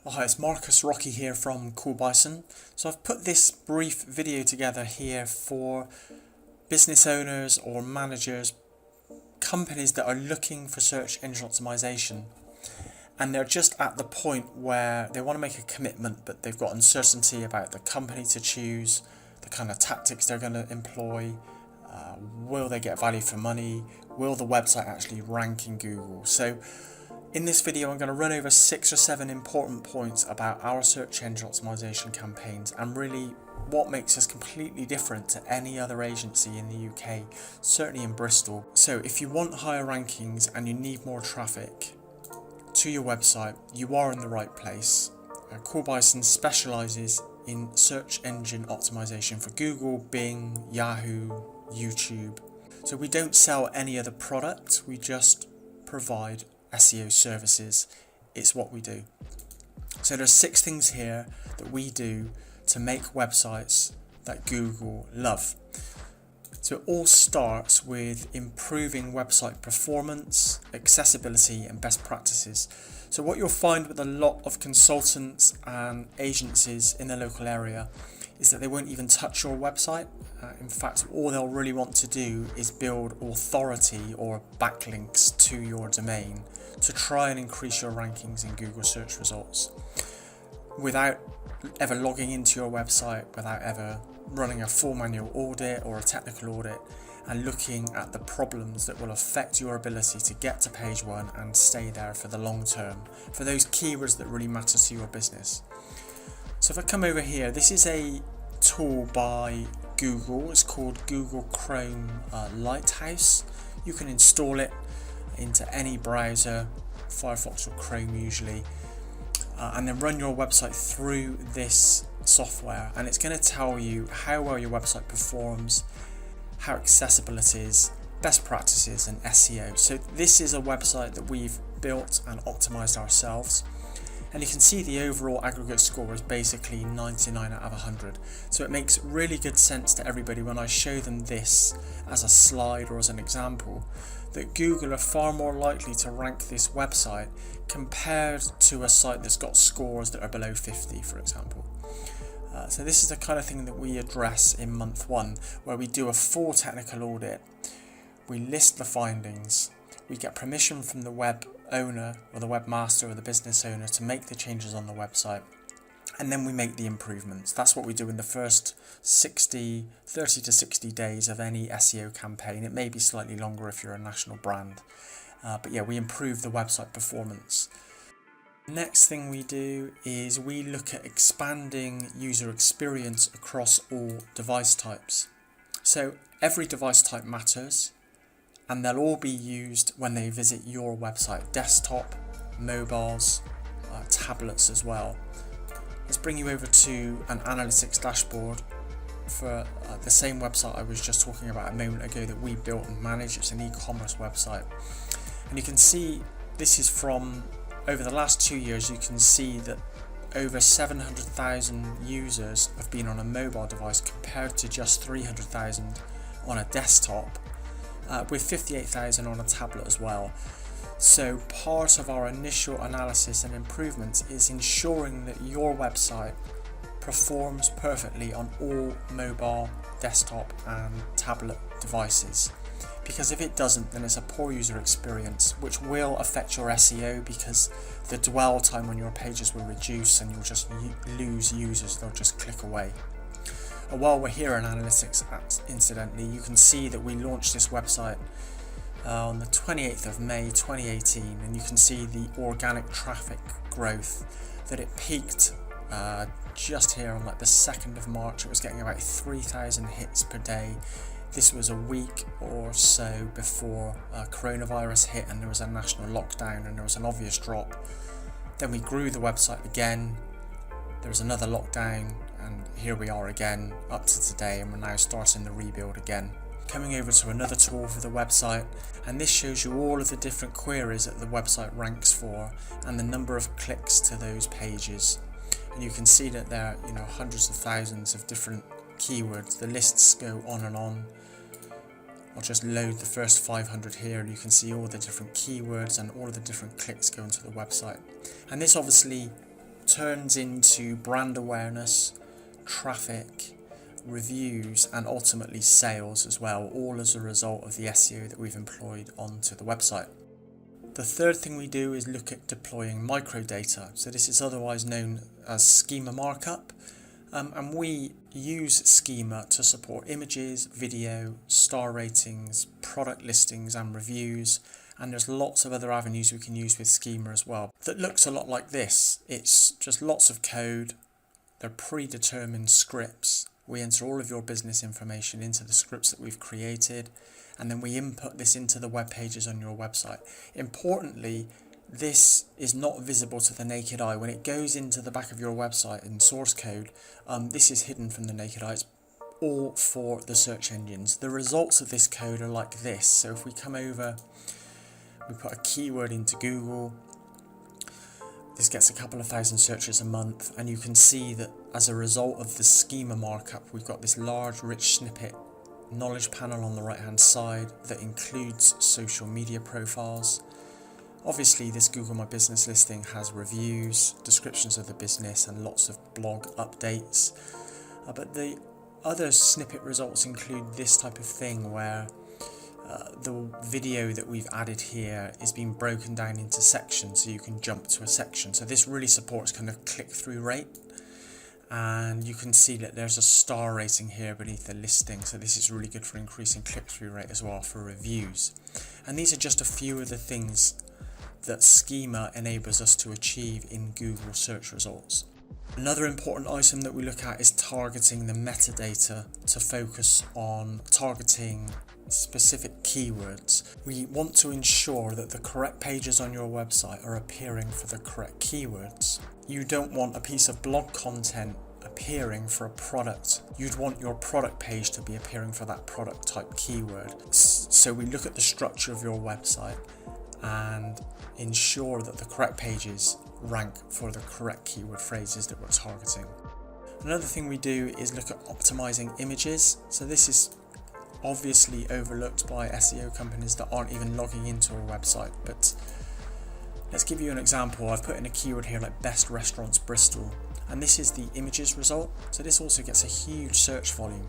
Oh, hi, it's Marcus Rocky here from COOLBISON. So I've put this brief video together here for business owners or managers, companies that are looking for search engine optimization. And they're just at the point where they want to make a commitment, but they've got uncertainty about the company to choose, the kind of tactics they're going to employ. Will they get value for money? Will the website actually rank in Google? So in this video, I'm going to run over 6 or 7 important points about our search engine optimization campaigns and really what makes us completely different to any other agency in the UK, certainly in Bristol. So if you want higher rankings and you need more traffic to your website, you are in the right place. COOLBISON specialises in search engine optimization for Google, Bing, Yahoo, YouTube. So we don't sell any other product, we just provide SEO services. It's what we do. So there's 6 things here that we do to make websites that Google love. So it all starts with improving website performance, accessibility and best practices. So what you'll find with a lot of consultants and agencies in the local area is that they won't even touch your website. In fact, all they'll really want to do is build authority or backlinks to your domain to try and increase your rankings in Google search results without ever logging into your website, without ever running a full manual audit or a technical audit and looking at the problems that will affect your ability to get to page 1 and stay there for the long term, for those keywords that really matter to your business. So if I come over here, this is a tool by Google. It's called Google Chrome Lighthouse. You can install it into any browser, Firefox or Chrome usually, and then run your website through this software, and it's going to tell you how well your website performs, how accessible it is, best practices and SEO. So this is a website that we've built and optimized ourselves. And you can see the overall aggregate score is basically 99 out of 100. So it makes really good sense to everybody when I show them this as a slide or as an example, that Google are far more likely to rank this website compared to a site that's got scores that are below 50, for example. So this is the kind of thing that we address in month 1, where we do a full technical audit, we list the findings, we get permission from the web owner or the webmaster or the business owner to make the changes on the website, and then we make the improvements. That's what we do in the first 30 to 60 days of any SEO campaign. It may be slightly longer if you're a national brand, but yeah, we improve the website performance. Next thing we do is we look at expanding user experience across all device types. So every device type matters, and they'll all be used when they visit your website: desktop, mobiles, tablets as well. Let's bring you over to an analytics dashboard for the same website I was just talking about a moment ago that we built and managed. It's an e-commerce website, and you can see this is from over the last 2 years. You can see that over 700,000 users have been on a mobile device compared to just 300,000 on a desktop, with 58,000 on a tablet as well. So part of our initial analysis and improvements is ensuring that your website performs perfectly on all mobile, desktop and tablet devices. Because if it doesn't, then it's a poor user experience, which will affect your SEO because the dwell time on your pages will reduce and you'll just lose users, they'll just click away. And while we're here in analytics, incidentally, you can see that we launched this website on the 28th of May 2018, and you can see the organic traffic growth, that it peaked just here on like the 2nd of March. It was getting about 3,000 hits per day. This was a week or so before coronavirus hit and there was a national lockdown and there was an obvious drop. Then we grew the website again, there was another lockdown, and here we are again up to today, and we're now starting the rebuild again. Coming over to another tool for the website, and this shows you all of the different queries that the website ranks for and the number of clicks to those pages. And you can see that there are hundreds of thousands of different keywords. The lists go on and on. I'll just load the first 500 here and you can see all the different keywords and all of the different clicks going to the website. And this obviously turns into brand awareness, traffic, reviews, and ultimately sales as well, all as a result of the SEO that we've employed onto the website. The third thing we do is look at deploying microdata. So this is otherwise known as Schema Mark-up. And we use Schema to support images, video, star ratings, product listings and reviews. And there's lots of other avenues we can use with Schema as well. That looks a lot like this. It's just lots of code. They're predetermined scripts. We enter all of your business information into the scripts that we've created, and then we input this into the web pages on your website. Importantly, this is not visible to the naked eye. When it goes into the back of your website in source code, this is hidden from the naked eye. It's all for the search engines. The results of this code are like this. So if we come over, we put a keyword into Google, this gets a couple of thousand searches a month, and you can see that as a result of the Schema markup, we've got this large, rich snippet knowledge panel on the right hand side that includes social media profiles. Obviously, this Google My Business listing has reviews, descriptions of the business, and lots of blog updates. But the other snippet results include this type of thing where the video that we've added here is being broken down into sections, so you can jump to a section. So this really supports kind of click-through rate, and you can see that there's a star rating here beneath the listing, so this is really good for increasing click-through rate as well for reviews. And these are just a few of the things that Schema enables us to achieve in Google search results. Another important item that we look at is targeting the metadata to focus on targeting specific keywords. We want to ensure that the correct pages on your website are appearing for the correct keywords. You don't want a piece of blog content appearing for a product. You'd want your product page to be appearing for that product type keyword. So we look at the structure of your website and ensure that the correct pages rank for the correct keyword phrases that we're targeting. Another thing we do is look at optimizing images. So this is obviously overlooked by SEO companies that aren't even logging into a website, but let's give you an example. I've put in a keyword here like best restaurants Bristol, and this is the images result. So this also gets a huge search volume,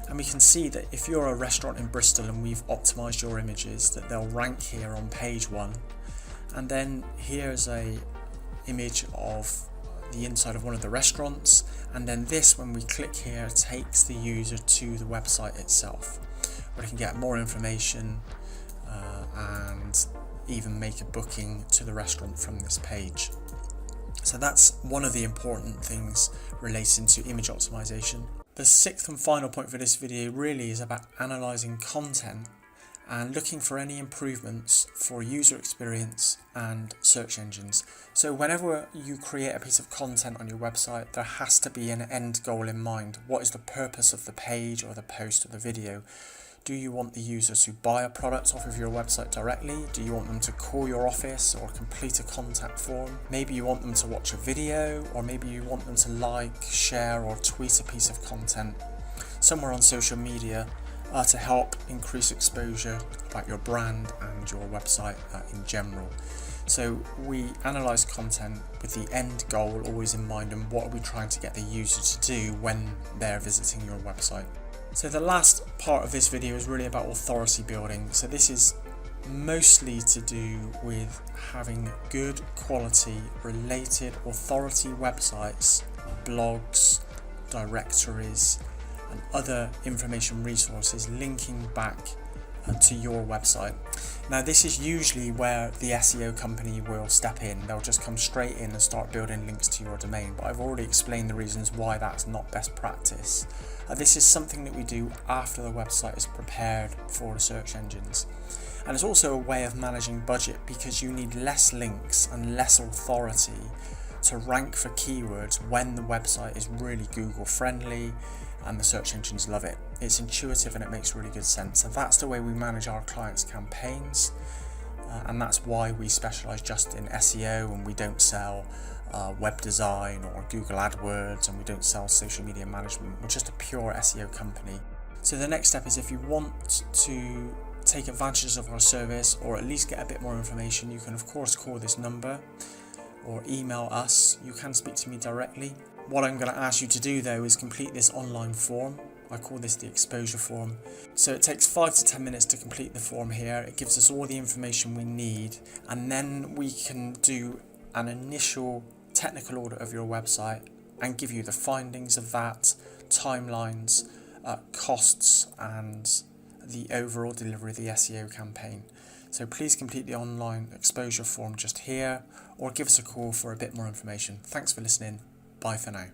and we can see that if you're a restaurant in Bristol and we've optimized your images, that they'll rank here on page 1. And then here's a image of the inside of one of the restaurants, and then this, when we click here, takes the user to the website itself, where they can get more information and even make a booking to the restaurant from this page. So that's one of the important things relating to image optimization. The sixth and final point for this video really is about analyzing content and looking for any improvements for user experience and search engines. So whenever you create a piece of content on your website, there has to be an end goal in mind. What is the purpose of the page or the post or the video? Do you want the user to buy a product off of your website directly? Do you want them to call your office or complete a contact form? Maybe you want them to watch a video, or maybe you want them to like, share, or tweet a piece of content somewhere on social media to help increase exposure about your brand and your website in general. So we analyse content with the end goal always in mind, and what are we trying to get the user to do when they're visiting your website. So the last part of this video is really about authority building. So this is mostly to do with having good quality related authority websites, blogs, directories, and other information resources linking back to your website. Now this is usually where the SEO company will step in. They'll just come straight in and start building links to your domain, but I've already explained the reasons why that's not best practice. This is something that we do after the website is prepared for the search engines. And it's also a way of managing budget, because you need less links and less authority to rank for keywords when the website is really Google friendly and the search engines love it. It's intuitive and it makes really good sense. So that's the way we manage our clients' campaigns, and that's why we specialize just in SEO, and we don't sell web design or Google AdWords, and we don't sell social media management. We're just a pure SEO company. So the next step is, if you want to take advantage of our service or at least get a bit more information, you can of course call this number. or email us. You can speak to me directly. What I'm going to ask you to do though is complete this online form. I call this the exposure form. So it takes 5 to 10 minutes to complete the form here. It gives us all the information we need, and then we can do an initial technical audit of your website and give you the findings of that, timelines, costs, and the overall delivery of the SEO campaign. So please complete the online exposure form just here, or give us a call for a bit more information. Thanks for listening. Bye for now.